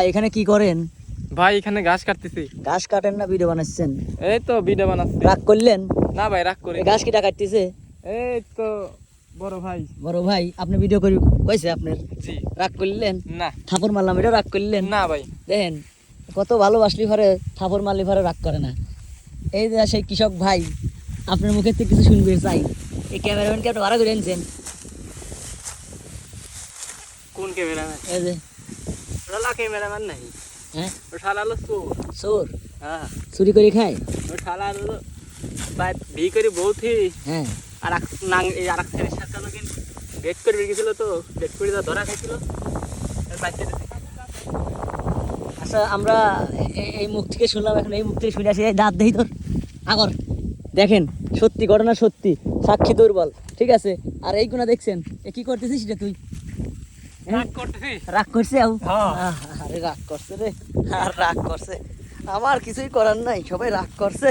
ভাই এখানে কি করেন? ভাই এখানে ঘাস কাটতেছি। ঘাস কাটেন না ভিডিও বানাচ্ছেন? এই তো ভিডিও বানাচ্ছি। রাগ করলেন? না ভাই রাগ করি এই ঘাস কিটা কাটতেছে? এই তো বড় ভাই। বড় ভাই আপনি ভিডিও করি কইছে আপনার? জি। রাগ করলেন? না থাপড় মারলাম এটা রাগ করলেন? না ভাই। দেখেন কত ভালোবাসলি ঘরে থাপড় মারলি ঘরে রাগ করে না। এই যে সেই কৃষক ভাই আপনার মুখের থেকে কিছু শুনবে চাই। এই ক্যামেরাম্যানকে আপনি ভাড়া করে এনেছেন? কোন ক্যামেরাম্যান? এই যে ওটা ক্যামেরাম্যান নাই। হ্যাঁ ও শালা হলো চোর। চোর হ্যাঁ চুরি করে খায়? ও শালা হলো ভাই ভি করে বউথি হ্যাঁ আর এক নাং এই আর এক ছেলের সাথে লোক ডেট করে গেছিল তো ডেট করে ধরা খাইছিল আর বাচ্চা আচ্ছা আমরা এই মুখ থেকে শুনলাম, এখন এই মুখ থেকে শুনে আসি। এই দাঁত দেই তোর আগর দেখেন, সত্যি ঘটনা সত্যি, সাক্ষী দুর্বল, ঠিক আছে। আর এইগুলা দেখছেন এ কি করতেছিস রে তুই? রাগ করতেছি। রাগ করছে হ্যাঁ। আরে রাগ করছে রে, আর রাগ করছে, আমার কিছুই করার নাই, সবাই রাগ করছে।